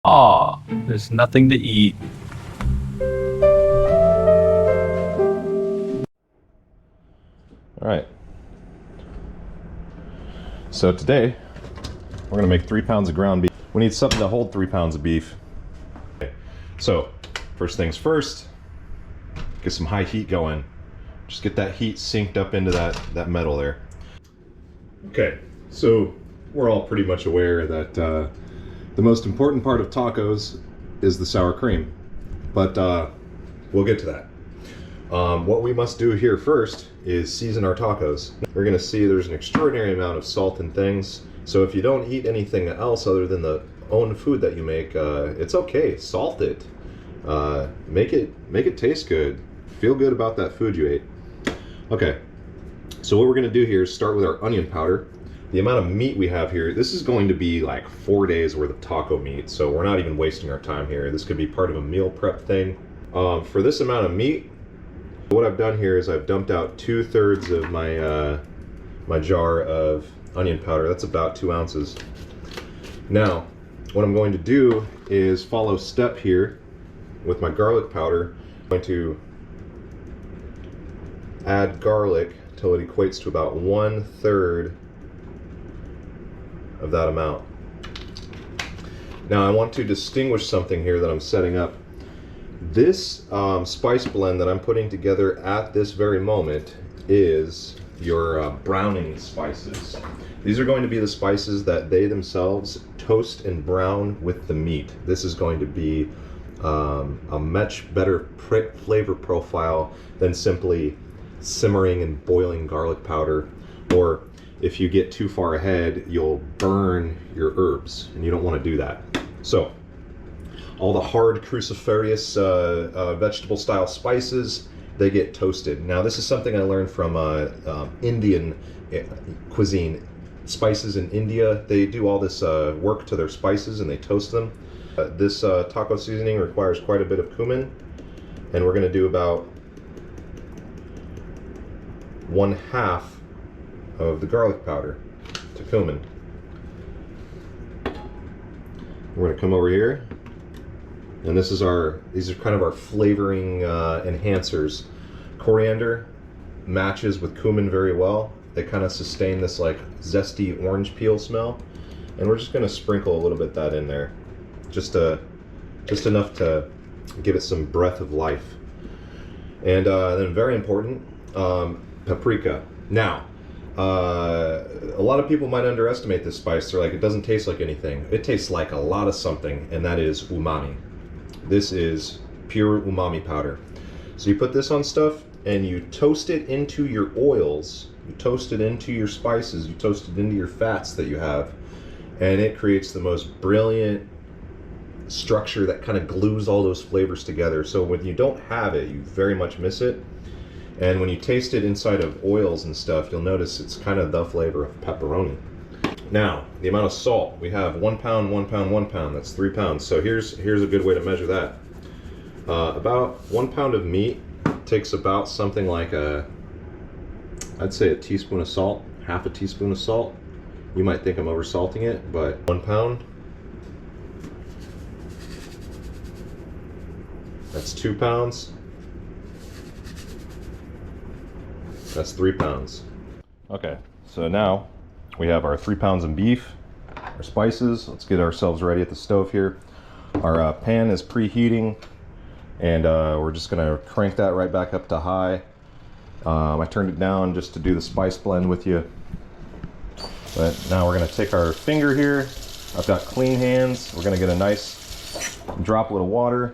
Aw, there's nothing to eat. All right. So today, we're gonna make 3 pounds of ground beef. We need something to hold 3 pounds of beef. Okay. So, first things first, get some high heat going. Just get that heat synced up into that metal there. Okay, so we're all pretty much aware that the most important part of tacos is the sour cream, but we'll get to that. What we must do here first is season our tacos. We're gonna see there's an extraordinary amount of salt in things, so if you don't eat anything else other than the own food that you make, it's okay, salt it. Make it taste good. Feel good about that food you ate. Okay, so what we're gonna do here is start with our onion powder. The amount of meat we have here, this is going to be like 4 days worth of taco meat, so we're not even wasting our time here. This could be part of a meal prep thing. For this amount of meat, what I've done here is I've dumped out 2/3 of my jar of onion powder. That's about 2 ounces. Now, what I'm going to do is follow step here with my garlic powder. I'm going to add garlic till it equates to about 1/3 of that amount. Now I want to distinguish something here that I'm setting up. This spice blend that I'm putting together at this very moment is your browning spices. These are going to be the spices that they themselves toast and brown with the meat. This is going to be a much better flavor profile than simply simmering and boiling garlic powder, or if you get too far ahead, you'll burn your herbs, and you don't want to do that. So, all the hard cruciferous vegetable style spices, they get toasted. Now, this is something I learned from Indian cuisine. Spices in India, they do all this work to their spices and they toast them. This taco seasoning requires quite a bit of cumin, and we're going to do about 1/2 of the garlic powder to cumin. We're going to come over here, and these are kind of our flavoring enhancers. Coriander matches with cumin very well. They kind of sustain this like zesty orange peel smell, and we're just going to sprinkle a little bit of that in there, just enough to give it some breath of life. And then very important, paprika. Now, a lot of people might underestimate this spice. They're like, it doesn't taste like anything. It tastes like a lot of something, and that is umami. This is pure umami powder. So you put this on stuff and you toast it into your oils, you toast it into your spices, you toast it into your fats that you have, and it creates the most brilliant structure that kind of glues all those flavors together. So when you don't have it, you very much miss it. And when you taste it inside of oils and stuff, you'll notice it's kind of the flavor of pepperoni. Now, the amount of salt. We have 1 pound, 1 pound, 1 pound. That's 3 pounds. So here's a good way to measure that. About 1 pound of meat takes about something like I'd say a teaspoon of salt, half a teaspoon of salt. You might think I'm over salting it, but 1 pound, that's 2 pounds. That's 3 pounds. Okay, so now we have our 3 pounds of beef, our spices. Let's get ourselves ready at the stove here. Our pan is preheating, and we're just gonna crank that right back up to high. I turned it down just to do the spice blend with you. But now we're gonna take our finger here. I've got clean hands. We're gonna get a nice droplet of water.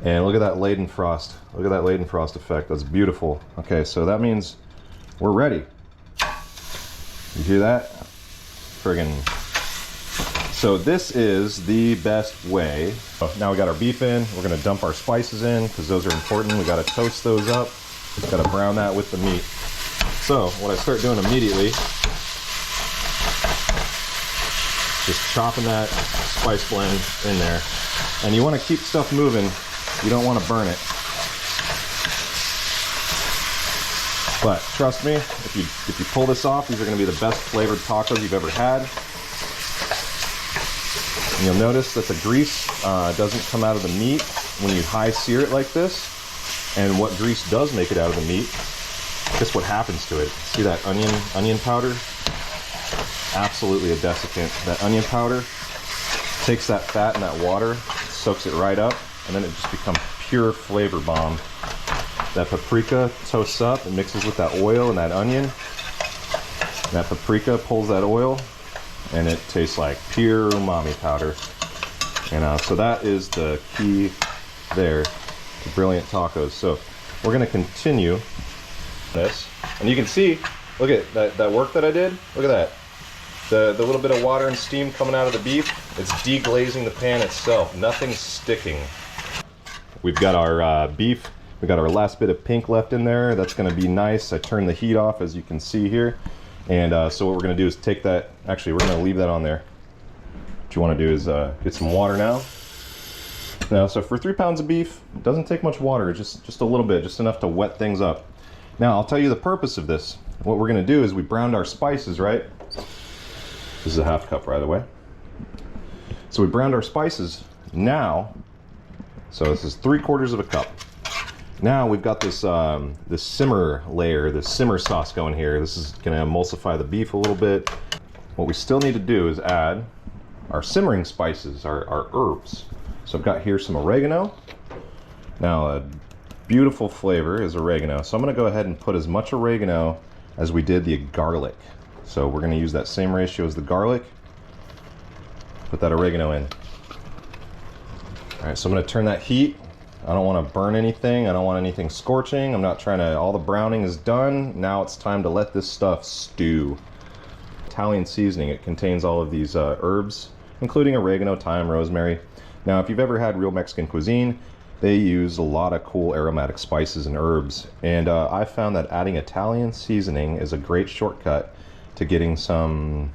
And look at that Leyden frost. Look at that Leyden frost effect. That's beautiful. Okay, so that means we're ready. You hear that? Friggin'. So this is the best way. Now we got our beef in. We're gonna dump our spices in because those are important. We gotta toast those up. Gotta brown that with the meat. So what I start doing immediately, just chopping that spice blend in there. And you wanna keep stuff moving. You don't want to burn it. But trust me, if you pull this off, these are going to be the best flavored tacos you've ever had. And you'll notice that the grease doesn't come out of the meat when you high sear it like this. And what grease does make it out of the meat, guess what happens to it? See that onion powder? Absolutely a desiccant. That onion powder takes that fat and that water, soaks it right up, and then it just becomes pure flavor bomb. That paprika toasts up and mixes with that oil and that onion. And that paprika pulls that oil, and it tastes like pure umami powder. And so that is the key there to brilliant tacos. So we're going to continue this, and you can see, look at that work that I did. Look at that. The little bit of water and steam coming out of the beef, it's deglazing the pan itself. Nothing's sticking. We've got our beef. We got our last bit of pink left in there. That's going to be nice. I turned the heat off, as you can see here. And so what we're going to do is take that. Actually, we're going to leave that on there. What you want to do is get some water now. Now, so for 3 pounds of beef, it doesn't take much water. Just a little bit, just enough to wet things up. Now, I'll tell you the purpose of this. What we're going to do is we browned our spices, right? This is a half cup, by the way. So we browned our spices. Now, so this is 3/4 of a cup. Now we've got this this simmer layer, this simmer sauce going here. This is going to emulsify the beef a little bit. What we still need to do is add our simmering spices, our herbs. So I've got here some oregano. Now a beautiful flavor is oregano. So I'm going to go ahead and put as much oregano as we did the garlic. So we're going to use that same ratio as the garlic. Put that oregano in. All right, so I'm going to turn that heat. I don't want to burn anything. I don't want anything scorching. I'm not trying to, all the browning is done. Now it's time to let this stuff stew. Italian seasoning, it contains all of these herbs, including oregano, thyme, rosemary. Now, if you've ever had real Mexican cuisine, they use a lot of cool aromatic spices and herbs. And I found that adding Italian seasoning is a great shortcut to getting some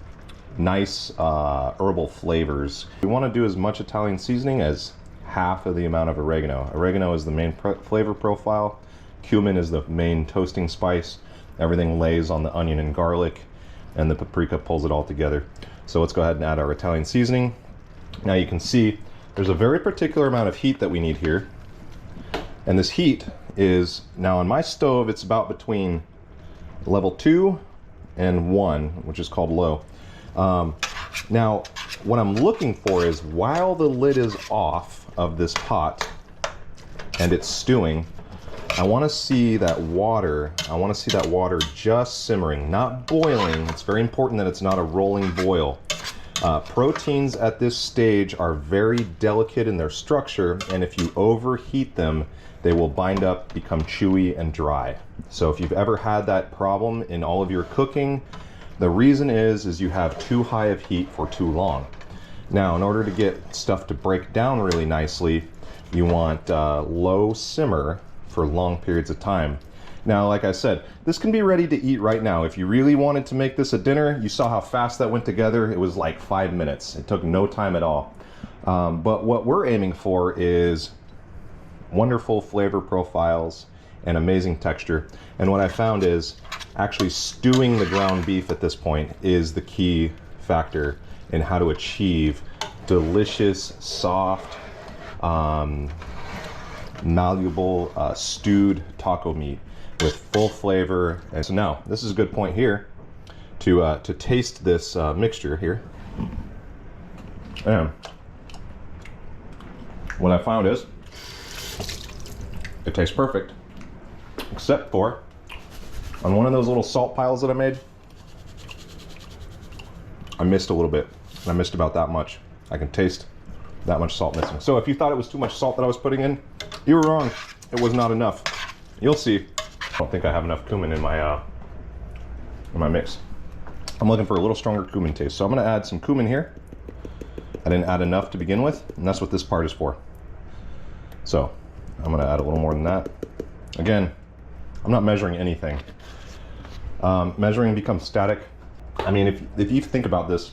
nice herbal flavors. We want to do as much Italian seasoning as half of the amount of oregano. Oregano is the main flavor profile. Cumin is the main toasting spice. Everything lays on the onion and garlic, and the paprika pulls it all together. So let's go ahead and add our Italian seasoning. Now you can see there's a very particular amount of heat that we need here. And this heat is, now on my stove, it's about between level 2 and 1, which is called low. Now, what I'm looking for is, while the lid is off of this pot and it's stewing, I want to see that water. I want to see that water just simmering, not boiling. It's very important that it's not a rolling boil. Proteins at this stage are very delicate in their structure, and if you overheat them, they will bind up, become chewy and dry. So if you've ever had that problem in all of your cooking, the reason is you have too high of heat for too long. Now, in order to get stuff to break down really nicely, you want low simmer for long periods of time. Now, like I said, this can be ready to eat right now. If you really wanted to make this a dinner, you saw how fast that went together. It was like 5 minutes. It took no time at all. But what we're aiming for is wonderful flavor profiles and amazing texture. And what I found is actually stewing the ground beef at this point is the key factor in how to achieve delicious, soft, malleable, stewed taco meat with full flavor. And so now, this is a good point here to taste this mixture here. And what I found is, it tastes perfect, except for on one of those little salt piles that I made, I missed a little bit. I missed about that much. I can taste that much salt missing. So if you thought it was too much salt that I was putting in, you were wrong. It was not enough. You'll see. I don't think I have enough cumin in my mix. I'm looking for a little stronger cumin taste, so I'm going to add some cumin here. I didn't add enough to begin with, and that's what this part is for. So I'm going to add a little more than that. Again, I'm not measuring anything. Measuring becomes static. I mean, if you think about this,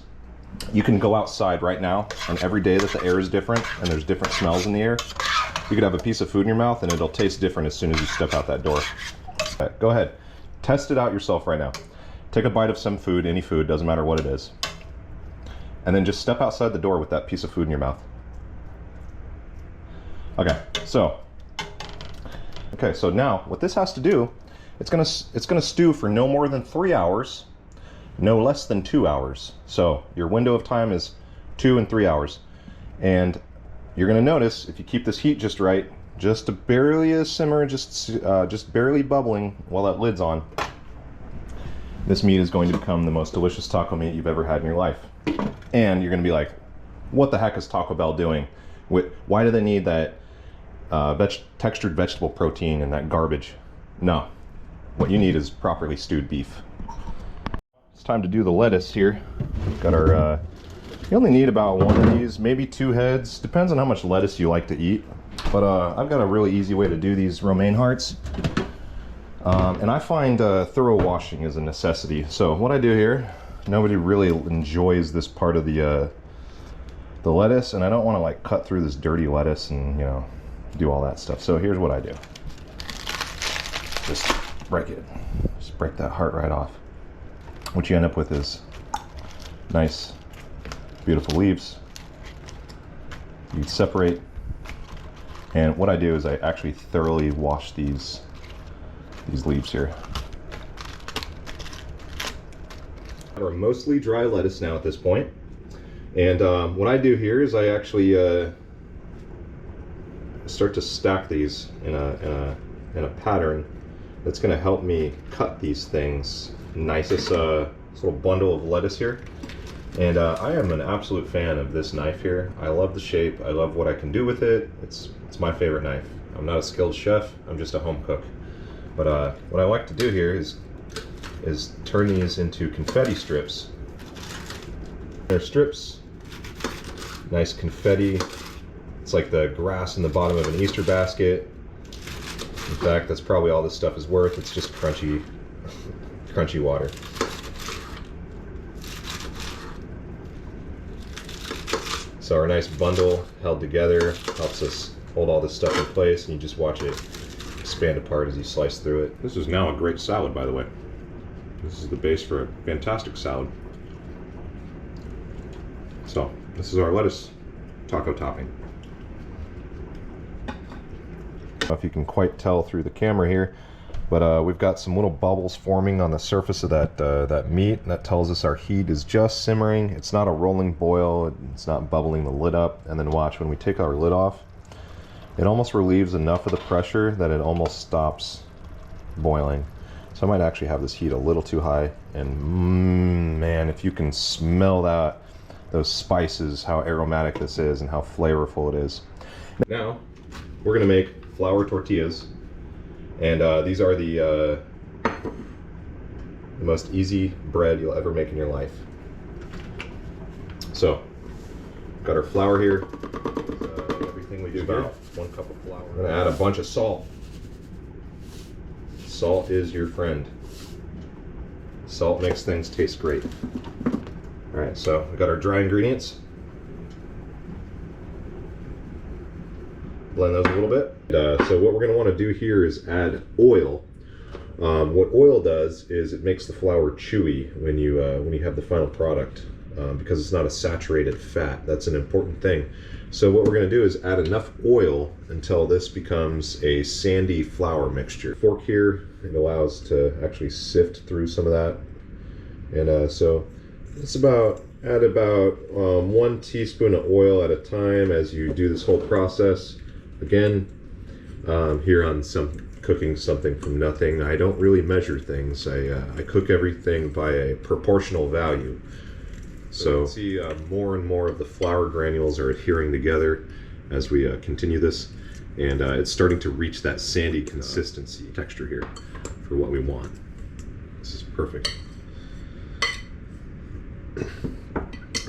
you can go outside right now, and every day that the air is different and there's different smells in the air, you could have a piece of food in your mouth and it'll taste different as soon as you step out that door. Go ahead, test it out yourself right now. Take a bite of some food, any food, doesn't matter what it is. and then just step outside the door with that piece of food in your mouth. Okay, so now what this has to do, it's gonna stew for no more than 3 hours, no less than 2 hours. So your window of time is 2 and 3 hours. And you're gonna notice, if you keep this heat just right, just a barely a simmer, just barely bubbling while that lid's on, this meat is going to become the most delicious taco meat you've ever had in your life. And you're gonna be like, what the heck is Taco Bell doing? Why do they need that textured vegetable protein and that garbage? No, what you need is properly stewed beef. It's time to do the lettuce here. We've got our, you only need about 1 of these, maybe 2 heads, depends on how much lettuce you like to eat. But I've got a really easy way to do these romaine hearts. And I find thorough washing is a necessity. So what I do here, nobody really enjoys this part of the lettuce, and I don't want to like cut through this dirty lettuce and, you know, do all that stuff. So here's what I do. Just break that heart right off. What you end up with is nice, beautiful leaves. You separate, and what I do is I actually thoroughly wash these leaves here. Are mostly dry lettuce now at this point. And what I do here is I actually start to stack these in a pattern that's going to help me cut these things nice. This little bundle of lettuce here, and I am an absolute fan of this knife here. I love the shape. I love what I can do with it. It's my favorite knife. I'm not a skilled chef. I'm just a home cook. But what I like to do here is turn these into confetti strips. They're strips. Nice confetti. It's like the grass in the bottom of an Easter basket. In fact, that's probably all this stuff is worth. It's just crunchy water. So our nice bundle held together helps us hold all this stuff in place, and you just watch it expand apart as you slice through it. This is now a great salad, by the way. This is the base for a fantastic salad. So this is our lettuce taco topping. I don't know if you can quite tell through the camera here, but we've got some little bubbles forming on the surface of that meat, and that tells us our heat is just simmering. It's not a rolling boil, it's not bubbling the lid up. And then watch, when we take our lid off, it almost relieves enough of the pressure that it almost stops boiling. So I might actually have this heat a little too high, and man, if you can smell those spices, how aromatic this is and how flavorful it is. Now we're gonna make flour tortillas, and these are the most easy bread you'll ever make in your life. So got our flour here. Everything we do about 1 cup of flour. We're gonna add a bunch of salt. Salt is your friend. Salt makes things taste great. All right, so we got our dry ingredients. Blend those a little bit. So what we're going to want to do here is add oil. What oil does is it makes the flour chewy when you have the final product, because it's not a saturated fat. That's an important thing. So what we're going to do is add enough oil until this becomes a sandy flour mixture. Fork here, it allows to actually sift through some of that, and so it's add about 1 teaspoon of oil at a time as you do this whole process. Again, here on cooking something from nothing, I don't really measure things. I cook everything by a proportional value. So see, more and more of the flour granules are adhering together as we continue this, and it's starting to reach that sandy consistency texture here for what we want. This is perfect.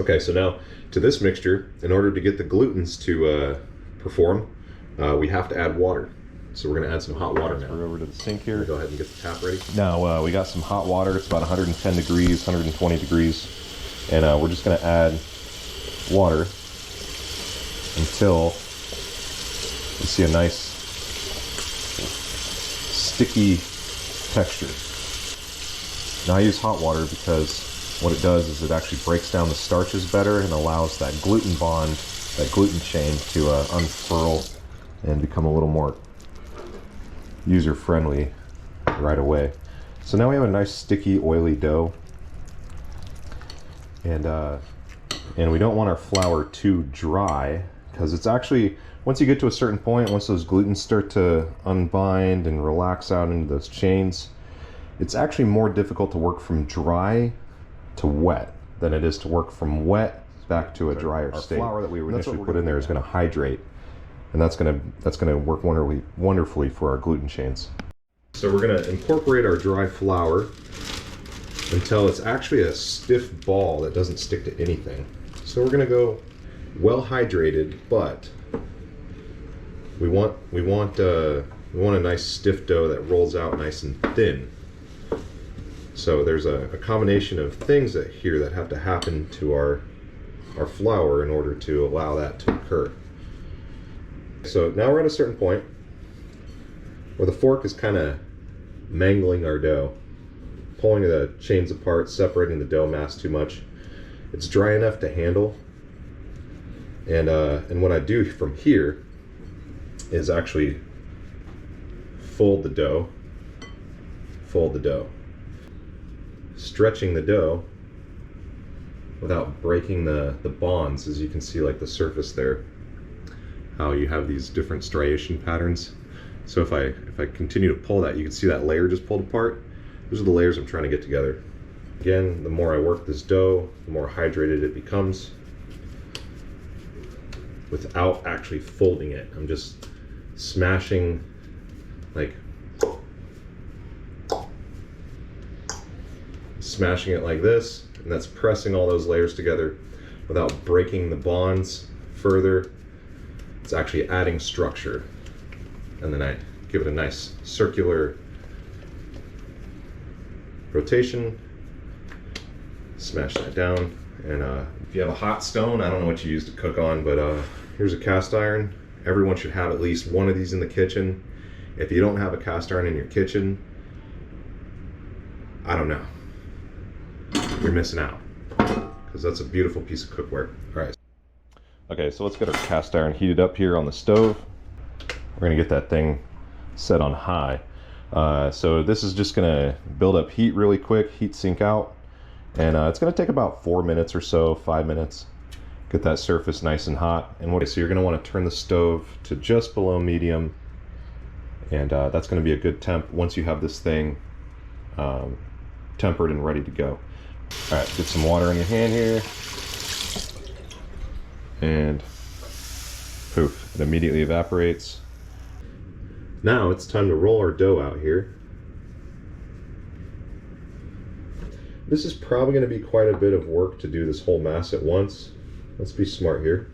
Okay, so now to this mixture, in order to get the glutens to perform, we have to add water. So we're going to add some hot water now. We're over to the sink here. Go ahead and get the tap ready. Now we got some hot water. It's about 110 degrees, 120 degrees. And we're just going to add water until you see a nice sticky texture. Now I use hot water because what it does is it actually breaks down the starches better and allows that gluten bond, that gluten chain to unfurl and become a little more user-friendly right away. So now we have a nice sticky, oily dough. And we don't want our flour too dry, because it's actually, once you get to a certain point, once those glutens start to unbind and relax out into those chains, it's actually more difficult to work from dry to wet than it is to work from wet back to a drier state. Our flour that we initially put in there is going to hydrate, and that's going to work wonderfully for our gluten chains. So we're going to incorporate our dry flour until it's actually a stiff ball that doesn't stick to anything. So we're going to go well hydrated, but we want a nice stiff dough that rolls out nice and thin. So there's a combination of things here that have to happen to our flour in order to allow that to occur. So now we're at a certain point where the fork is kind of mangling our dough, pulling the chains apart, separating the dough mass too much. It's dry enough to handle, and what I do from here is actually fold the dough, stretching the dough without breaking the bonds. As you can see, like the surface there, how you have these different striation patterns. So if I continue to pull that, you can see that layer just pulled apart. Those are the layers I'm trying to get together. Again, the more I work this dough, the more hydrated it becomes without actually folding it. I'm just smashing, smashing it like this, and that's pressing all those layers together without breaking the bonds further. It's actually adding structure, and then I give it a nice circular rotation, smash that down. And if you have a hot stone, I don't know what you use to cook on, but here's a cast iron. Everyone should have at least one of these in the kitchen. If you don't have a cast iron in your kitchen, I don't know, you're missing out, because that's a beautiful piece of cookware. All right. Okay, so let's get our cast iron heated up here on the stove. We're gonna get that thing set on high. So this is just gonna build up heat really quick, heat sink out, and it's gonna take about 4 minutes or so, 5 minutes. Get that surface nice and hot. And so you're gonna wanna turn the stove to just below medium, and that's gonna be a good temp once you have this thing tempered and ready to go. All right, get some water in your hand here, and poof, it immediately evaporates. Now it's time to roll our dough out here. This is probably going to be quite a bit of work to do this whole mass at once. Let's be smart here.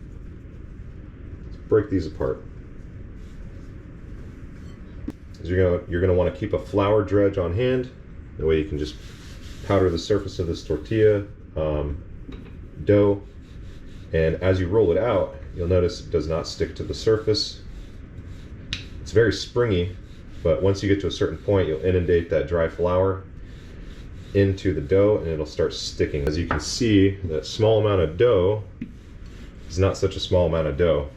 Let's break these apart. You're going to want to keep a flour dredge on hand. That way you can just powder the surface of this tortilla dough. And as you roll it out, you'll notice it does not stick to the surface. It's very springy, but once you get to a certain point, you'll inundate that dry flour into the dough and it'll start sticking. As you can see, that small amount of dough is not such a small amount of dough.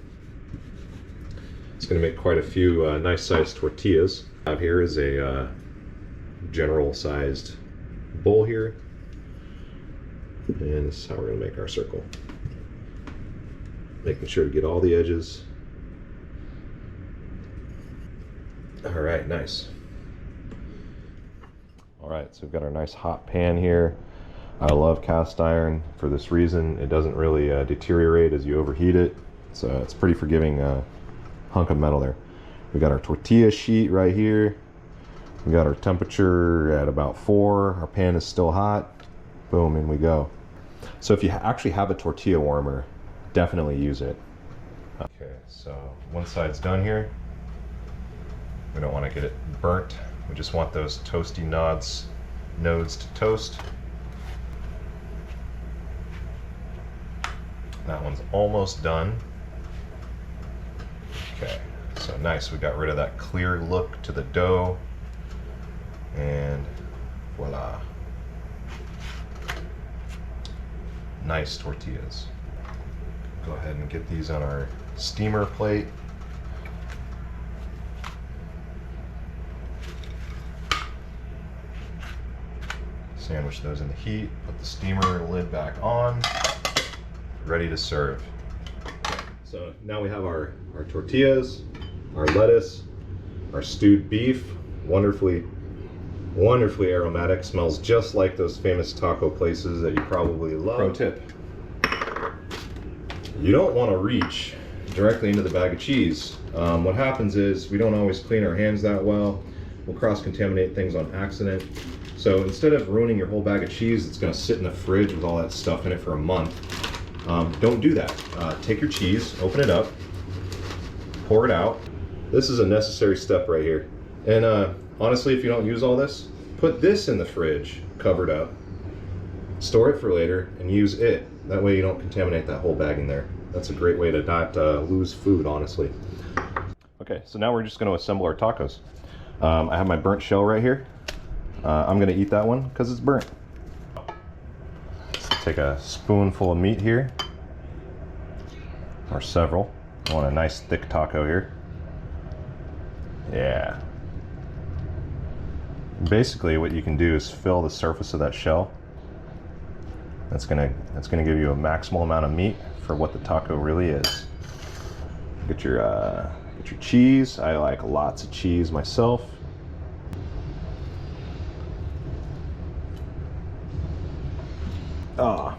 It's going to make quite a few nice sized tortillas. Out here is a general sized bowl here, and this is how we're going to make our circle. Making sure to get all the edges. All right, nice. All right, so we've got our nice hot pan here. I love cast iron for this reason. It doesn't really deteriorate as you overheat it, so it's pretty forgiving hunk of metal there. We got our tortilla sheet right here. We got our temperature at about 4. Our pan is still hot. Boom, in we go. So if you actually have a tortilla warmer, definitely use it. Okay, so one side's done here. We don't want to get it burnt. We just want those toasty nodes to toast. That one's almost done. Okay, so nice. We got rid of that clear look to the dough. And voila. nice tortillas. Go ahead and get these on our steamer plate. Sandwich those in the heat, put the steamer lid back on, ready to serve. So now we have our tortillas, our lettuce, our stewed beef, wonderfully aromatic, smells just like those famous taco places that you probably love. Pro tip: you don't want to reach directly into the bag of cheese. What happens is we don't always clean our hands that well. We'll cross-contaminate things on accident. So instead of ruining your whole bag of cheese that's going to sit in the fridge with all that stuff in it for a month, don't do that. Take your cheese, open it up, pour it out. This is a necessary step right here. And honestly, if you don't use all this, put this in the fridge, covered up, store it for later, and use it. That way you don't contaminate that whole bag in there. That's a great way to not lose food, honestly. Okay, so now we're just going to assemble our tacos. I have my burnt shell right here. I'm going to eat that one because it's burnt. Take a spoonful of meat here, or several. I want a nice thick taco here. Yeah. Basically what you can do is fill the surface of that shell. That's gonna give you a maximal amount of meat for what the taco really is. Get your cheese. I like lots of cheese myself. Ah.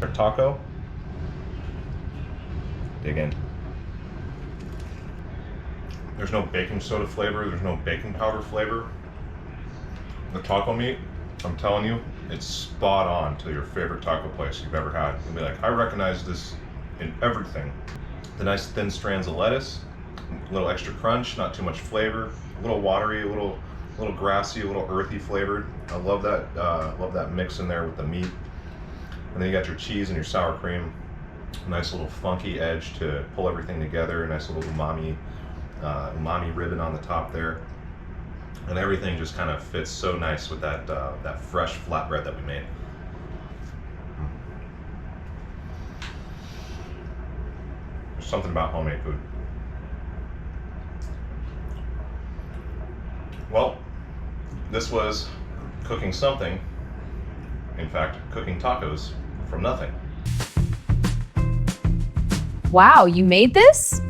Our taco. Dig in. There's no baking soda flavor, there's no baking powder flavor. The taco meat, I'm telling you, it's spot on to your favorite taco place you've ever had. You'll be like, I recognize this in everything. The nice thin strands of lettuce, a little extra crunch, not too much flavor, a little watery, a little grassy, a little earthy flavored. I love that mix in there with the meat. And then you got your cheese and your sour cream. A nice little funky edge to pull everything together. A nice little umami ribbon on the top there. And everything just kind of fits so nice with that fresh flatbread that we made. There's something about homemade food. Well, this was cooking something. In fact, cooking tacos from nothing. Wow, you made this?